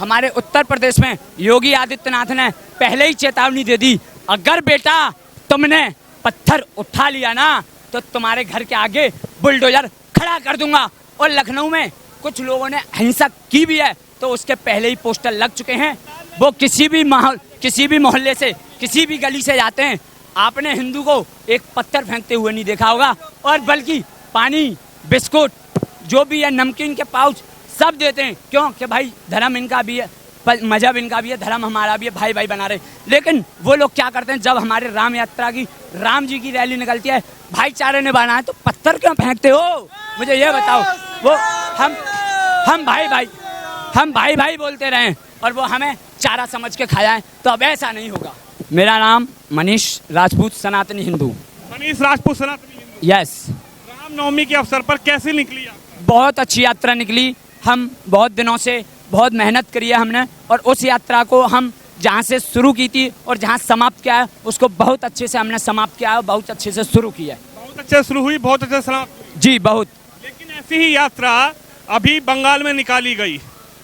हमारे उत्तर प्रदेश में योगी आदित्यनाथ ने पहले ही चेतावनी दे दी, अगर बेटा तुमने पत्थर उठा लिया ना तो तुम्हारे घर के आगे बुलडोजर खड़ा कर दूंगा। और लखनऊ में कुछ लोगों ने हिंसा की भी है तो उसके पहले ही पोस्टर लग चुके हैं। वो किसी भी मोहल्ले से, किसी भी गली से जाते हैं, आपने हिंदू को एक पत्थर फेंकते हुए नहीं देखा होगा। और बल्कि पानी, बिस्कुट, जो भी है, नमकीन के पाउच सब देते हैं। क्यों? कि भाई धर्म इनका भी है, मजहब इनका भी है, धर्म हमारा भी है, भाई भाई बना रहे। लेकिन वो लोग क्या करते हैं, जब हमारे राम यात्रा की, राम जी की रैली निकलती है, भाईचारे निभाना है तो पत्थर क्यों फेंकते हो? मुझे ये बताओ। वो हम भाई भाई बोलते रहे और वो हमें चारा समझ के खाया है, तो अब ऐसा नहीं होगा। मेरा नाम मनीष राजपूत, सनातनी हिंदू। मनीष राजपूत, सनातनी हिंदू। यस। रामनवमी के अवसर पर कैसे निकली आप? बहुत अच्छी यात्रा निकली। हम बहुत दिनों से बहुत मेहनत करी है हमने, और उस यात्रा को हम जहाँ से शुरू की थी और जहाँ समाप्त किया है उसको बहुत अच्छे से हमने समाप्त किया है, बहुत अच्छे से शुरू किया है। बहुत अच्छे से शुरू हुई, बहुत अच्छे से समाप्त हुई। जी बहुत। लेकिन ऐसी ही यात्रा अभी बंगाल में निकाली गई,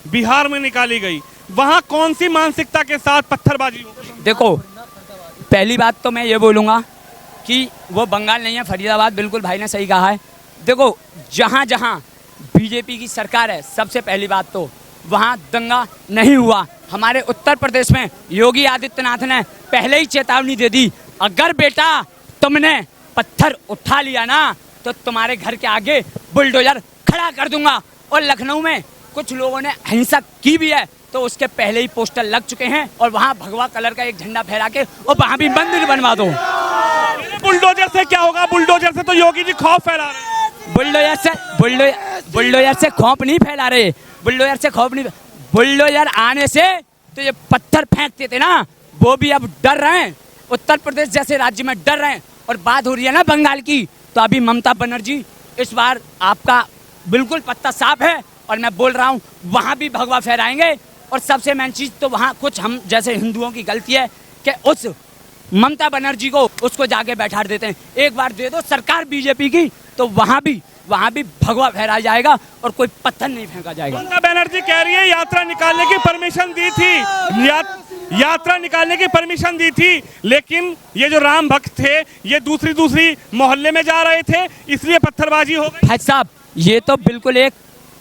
बिहार में निकाली गई, वहाँ कौन सी मानसिकता के साथ पत्थरबाजी हो गई? देखो, पहली बात तो मैं ये बोलूँगा कि वो बंगाल नहीं है, फरीदाबाद। बिल्कुल भाई ने सही कहा है। देखो, जहाँ जहाँ बीजेपी की सरकार है, सबसे पहली बात तो वहाँ दंगा नहीं हुआ। हमारे उत्तर प्रदेश में योगी आदित्यनाथ ने पहले ही चेतावनी दे दी, अगर बेटा तुमने पत्थर उठा लिया ना तो तुम्हारे घर के आगे बुलडोजर खड़ा कर दूंगा। और लखनऊ में कुछ लोगों ने हिंसा की भी है तो उसके पहले ही पोस्टर लग चुके हैं, और वहाँ भगवा कलर का एक झंडा फहरा के और वहाँ भी मंदिर बनवा दो। बुलडोजर से क्या होगा? बुलडोजर से तो योगी जी खौफ फैला रहे हैं। बुलडोजर से खौफ नहीं फैला रहे। बुलडोजर आने से तो ये पत्थर फेंकते थे ना, वो भी अब डर रहे हैं। उत्तर प्रदेश जैसे राज्य में डर रहे हैं। और बात हो रही है ना बंगाल की, तो अभी ममता बनर्जी, इस बार आपका बिल्कुल पत्ता साफ है, और मैं बोल रहा हूँ वहाँ भी भगवा फहराएंगे। और सबसे मेन चीज तो वहाँ कुछ हम जैसे हिंदुओं की गलती है कि उस ममता बनर्जी को उसको जाके बैठा देते हैं। एक बार दे दो सरकार बीजेपी की, तो वहाँ भी भगवा फहराया जाएगा और कोई पत्थर नहीं फेंका जाएगा। ममता बनर्जी कह रही है यात्रा निकालने की परमिशन दी थी, यात्रा निकालने की परमिशन दी थी, लेकिन ये जो राम भक्त थे ये दूसरी मोहल्ले में जा रहे थे, इसलिए पत्थरबाजी हो गई। भाई साहब, ये तो बिल्कुल एक,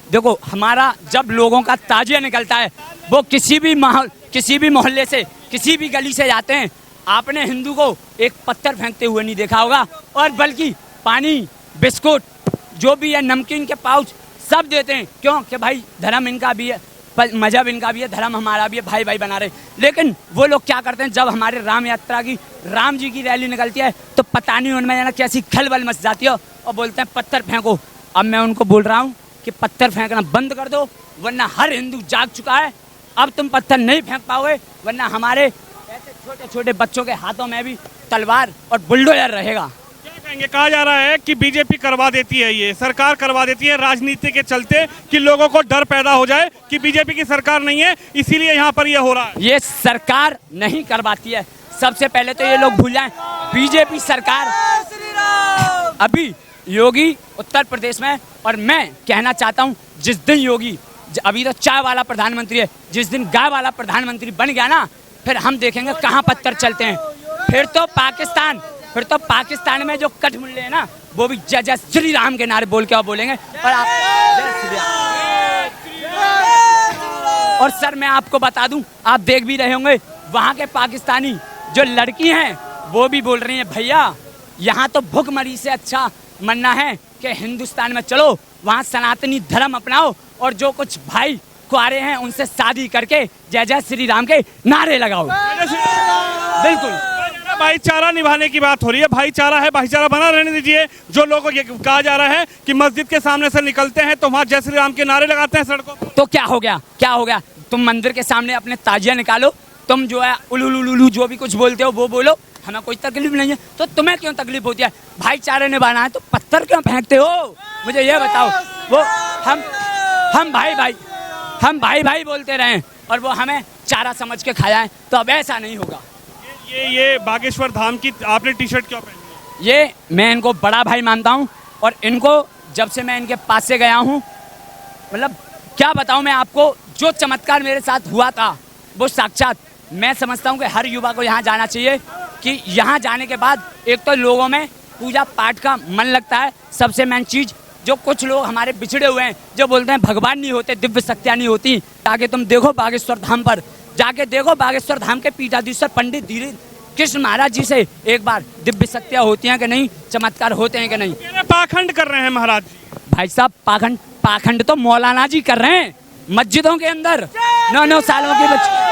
देखो, हमारा जब लोगों का ताजिया निकलता है, वो किसी भी मोहल्ले से, किसी भी गली से जाते हैं, आपने हिंदू को एक पत्थर फेंकते हुए नहीं देखा होगा। और बल्कि पानी, बिस्कुट, जो भी है, नमकीन के पाउच सब देते हैं। क्यों? कि भाई धर्म इनका भी है, मजहब इनका भी है, धर्म हमारा भी है, भाई भाई बना रहे। लेकिन वो लोग क्या करते हैं, जब हमारे राम यात्रा की, राम जी की रैली निकलती है, तो पता नहीं उनमें जाना कैसी खलबल मच जाती है और बोलते हैं पत्थर फेंको। अब मैं उनको बोल रहा हूँ कि पत्थर फेंकना बंद कर दो, वरना हर हिंदू जाग चुका है। अब तुम पत्थर नहीं फेंक पाओगे, वरना हमारे ऐसे छोटे छोटे बच्चों के हाथों में भी तलवार और बुलडोजर रहेगा। क्या कहेंगे? कहा जा रहा है कि बीजेपी करवा देती है, ये सरकार करवा देती है राजनीति के चलते, कि लोगों को डर पैदा हो जाए कि बीजेपी की सरकार नहीं है, इसीलिए यहाँ पर ये हो रहा है। ये सरकार नहीं करवाती है। सबसे पहले तो ये लोग भूल जाएं, बीजेपी सरकार अभी योगी उत्तर प्रदेश में, और मैं कहना चाहता हूँ जिस दिन योगी, अभी तो चाय वाला प्रधानमंत्री है, जिस दिन गाय वाला प्रधानमंत्री बन गया ना, फिर हम देखेंगे कहाँ पत्थर चलते हैं। फिर तो पाकिस्तान में जो कठमुल्ले हैं ना, वो भी जय जय श्री राम के नारे बोल के बोलेंगे। और आप जय श्री राम। और सर मैं आपको बता दूं, आप देख भी रहे होंगे, वहाँ के पाकिस्तानी जो लड़की हैं वो भी बोल रही हैं, भैया यहाँ तो भुखमरी से अच्छा मरना है कि हिंदुस्तान में चलो, वहाँ सनातनी धर्म अपनाओ, और जो कुछ भाई कुआरे हैं उनसे शादी करके जय जय श्री राम के नारे लगाओ। बिल्कुल भाईचारा निभाने की बात हो रही है। भाईचारा है, भाईचारा बना रहने दीजिए। जो लोगों को कहा जा रहा है कि मस्जिद के सामने से निकलते हैं तो वहाँ जय श्री राम के नारे लगाते हैं सड़कों पर, तो क्या हो गया? तुम मंदिर के सामने अपने ताजिया निकालो, तुम जो है उलूलूलू जो भी कुछ बोलते हो वो बोलो, हमें कोई तकलीफ नहीं है। तो तुम्हें क्यों तकलीफ होती है? भाईचारे निभाना है तो पत्थर क्यों फेंकते हो? मुझे ये बताओ। वो हम भाई भाई बोलते रहे और वो हमें चारा समझ के खाया है, तो अब ऐसा नहीं होगा। ये बागेश्वर धाम की आपने टी शर्ट क्यों पहनी है? ये मैं इनको बड़ा भाई मानता हूँ, और इनको जब से मैं इनके पास से गया हूँ, मतलब क्या बताऊं मैं आपको, जो चमत्कार मेरे साथ हुआ था वो साक्षात, मैं समझता हूं कि हर युवा को यहाँ जाना चाहिए कि यहाँ जाने के बाद एक तो लोगों में पूजा पाठ का मन लगता है। सबसे मेन चीज, जो कुछ लोग हमारे बिछड़े हुए हैं जो बोलते हैं भगवान नहीं होते, दिव्य शक्तियाँ नहीं होती, जाके तुम देखो बागेश्वर धाम पर, जाके देखो बागेश्वर धाम के पीठाधीश्वर पंडित धीरे कृष्ण महाराज जी से एक बार दिव्य शक्तियाँ होती हैं कि नहीं, चमत्कार होते हैं कि नहीं। पाखंड कर रहे हैं महाराज जी। भाई साहब पाखंड तो मौलाना जी कर रहे हैं मस्जिदों के अंदर, 9-9 सालों के बच्चे।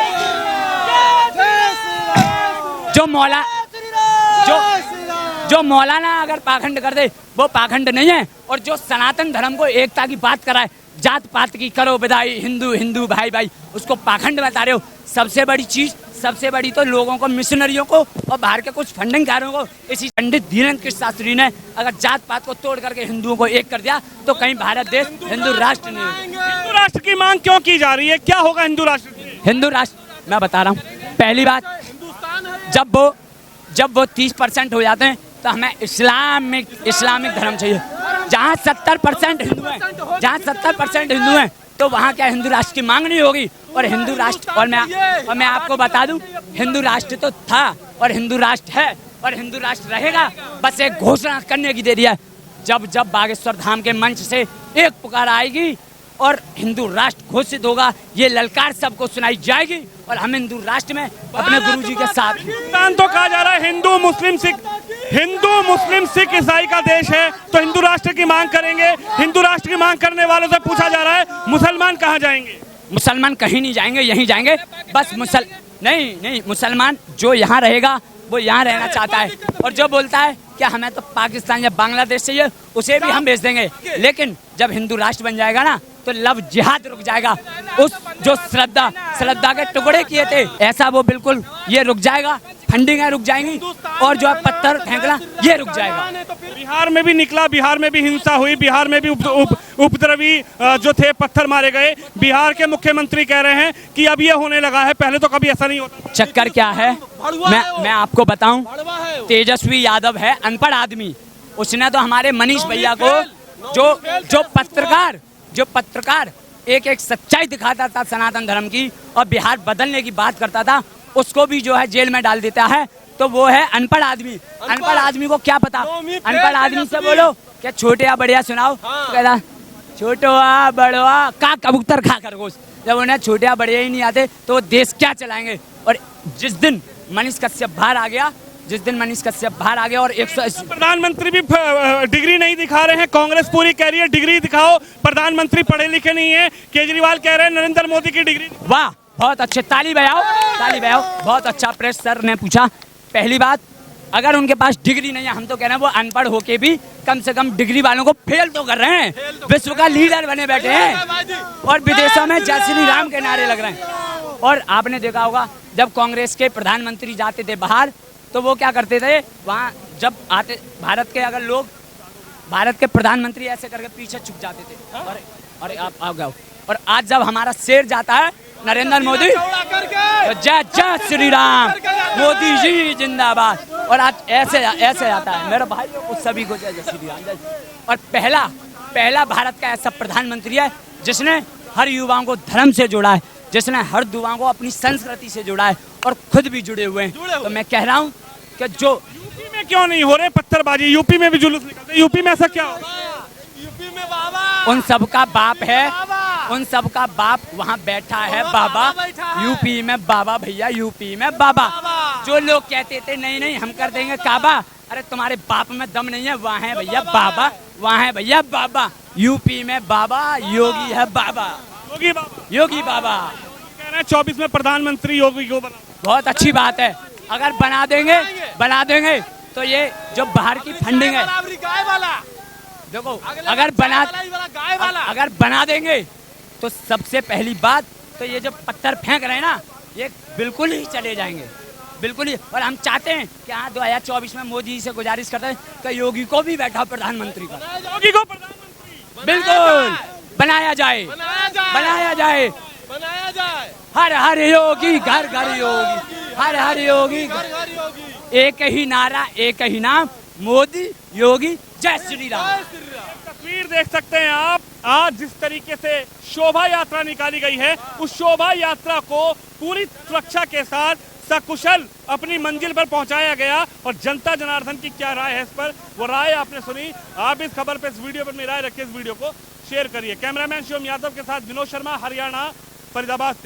जो मौलाना अगर पाखंड कर दे वो पाखंड नहीं है। और जो सनातन धर्म को एकता की बात कराए, जात पात की करो विदाई, हिंदू हिंदू भाई भाई, उसको पाखंड बता रहे हो। सबसे बड़ी चीज, सबसे बड़ी तो लोगों को, मिशनरियों को और बाहर के कुछ फंडिंगकारों को, इसी पंडित धीरेन्द्र कृष्ण शास्त्री ने अगर जात पात को तोड़ करके हिंदुओं को एक कर दिया तो कहीं भारत देश हिंदू राष्ट्र नहीं होगा। हिंदू राष्ट्र की मांग क्यों की जा रही है, क्या होगा हिंदू राष्ट्र की? हिंदू राष्ट्र मैं बता रहा हूँ, पहली बात, जब वो 30% हो जाते हैं तो हमें इस्लामिक धर्म चाहिए। जहाँ 70% हिंदू हैं, जहाँ 70% हिंदू हैं तो वहाँ क्या हिंदू राष्ट्र की मांग नहीं होगी। और हिंदू राष्ट्र, और मैं आपको बता दूं, हिंदू राष्ट्र तो था और हिंदू राष्ट्र है और हिंदू राष्ट्र रहेगा, बस एक घोषणा करने की देरी है। जब बागेश्वर धाम के मंच से एक पुकार आएगी और हिंदू राष्ट्र घोषित होगा, ये ललकार सबको सुनाई जाएगी और हम हिंदू राष्ट्र में अपने गुरुजी के साथ। हिंदुस्तान तो कहा जा रहा है हिंदू मुस्लिम सिख ईसाई का देश है, तो हिंदू राष्ट्र की मांग करेंगे। हिंदू राष्ट्र की मांग करने वालों से पूछा जा रहा है मुसलमान कहाँ जाएंगे? मुसलमान कहीं नहीं जाएंगे, यहीं जाएंगे बस। नहीं, मुसलमान जो यहाँ रहेगा वो यहाँ रहना चाहता है और जो बोलता है क्या हमें तो पाकिस्तान या बांग्लादेश चाहिए, उसे भी हम भेज देंगे। लेकिन जब हिंदू राष्ट्र बन जाएगा ना तो लव जिहाद रुक जाएगा। उस जो श्रद्धा के टुकड़े किए थे, ऐसा वो बिल्कुल ये रुक जाएगा, फंडिंगें रुक जाएंगी और जो पत्थर फेंकना ये रुक जाएगा। बिहार में भी निकला, बिहार में भी हिंसा हुई, बिहार में भी उपद्रवी जो थे पत्थर मारे गए। बिहार के मुख्यमंत्री कह रहे हैं कि अब ये होने लगा है, पहले तो कभी ऐसा नहीं होता। चक्कर क्या है, मैं आपको बताऊं, तेजस्वी यादव है अनपढ़ आदमी, उसने तो हमारे मनीष भैया को जो पत्रकार एक सच्चाई दिखाता था सनातन धर्म की और बिहार बदलने की बात करता था, उसको भी जो है जेल में डाल देता है। तो वो है अनपढ़ आदमी। अनपढ़ आदमी को क्या पता, अनपढ़ आदमी से बोलो क्या छोटे या बढ़िया सुनाओ, तो कहता छोटवा बड़वा का कबूतर खा खरगोश। जब उन्हें छोटे या बढ़िया ही नहीं आते तो वो देश क्या चलाएंगे। और जिस दिन मनीष कश्यप बाहर आ गया और 180 प्रधानमंत्री भी डिग्री नहीं दिखा रहे हैं, कांग्रेस पूरी कह रही है डिग्री दिखाओ, प्रधानमंत्री पढ़े लिखे नहीं है। केजरीवाल कह रहे हैं नरेंद्र मोदी की डिग्री। वाह, बहुत अच्छे, ताली बजाओ, बहुत अच्छा। प्रेस सर ने पूछा, पहली बात, अगर उनके पास डिग्री नहीं है, हम तो कह रहे हैं वो अनपढ़ होके भी कम से कम डिग्री वालों को फेल तो कर रहे हैं, विश्व का लीडर बने बैठे हैं और विदेशों में जय श्री राम के नारे लग रहे हैं। और आपने देखा होगा जब कांग्रेस के प्रधानमंत्री जाते थे बाहर तो वो क्या करते थे, वहाँ जब आते भारत के प्रधानमंत्री ऐसे करके पीछे छुप जाते थे। अरे आप आ गए। और आज जब हमारा शेर जाता है नरेंद्र मोदी, जय जय श्री राम, मोदी जी जिंदाबाद। और आज ऐसे आता है मेरे भाई को, सभी को जय जय श्री राम। और पहला भारत का ऐसा प्रधानमंत्री है जिसने हर युवाओं को धर्म से जोड़ा है, जिसने हर युवाओं को अपनी संस्कृति से जोड़ा है और खुद भी जुड़े हुए हैं। तो मैं कह रहा हूँ कि जो यूपी में क्यों नहीं हो रहे पत्थरबाजी, यूपी में भी जुलूस निकलते, यूपी में ऐसा क्या हो? यूपी में बाबा, उन सबका बाप है, उन सबका बाप वहाँ बैठा है बाबा। यूपी में बाबा भैया, यूपी में बाबा। जो लोग कहते थे नहीं हम कर देंगे काबा, अरे तुम्हारे बाप में दम नहीं है, वहाँ है भैया बाबा, वहाँ है भैया बाबा। यूपी में बाबा, योगी है बाबा, योगी बाबा। कह रहे हैं 24 में प्रधानमंत्री योगी को बना। बहुत अच्छी बात है, अगर बना देंगे तो ये जो बाहर की फंडिंग है, देखो अगर बना देंगे तो सबसे पहली बात तो ये जो पत्थर फेंक रहे हैं ना, ये बिल्कुल ही चले जाएंगे, बिल्कुल ही। और हम चाहते हैं कि हाँ 2024 में मोदी जी से गुजारिश करते हैं कि योगी को भी बैठा प्रधानमंत्री का, योगी को प्रधानमंत्री बिल्कुल बनाया जाए। हर हर योगी घर घर योगी, हर हर योगी एक ही नारा, एक ही नाम, मोदी योगी जय श्री राम। तस्वीर देख सकते हैं आप, आज जिस तरीके से शोभा यात्रा निकाली गई है, उस शोभा यात्रा को पूरी सुरक्षा के साथ सकुशल अपनी मंजिल पर पहुंचाया गया। और जनता जनार्दन की क्या राय है इस पर, वो राय आपने सुनी। आप इस खबर पे, इस वीडियो पर अपनी राय रखिए, इस वीडियो को शेयर करिए। कैमरामैन शिवम यादव के साथ विनोद शर्मा, हरियाणा, फरीदाबाद से।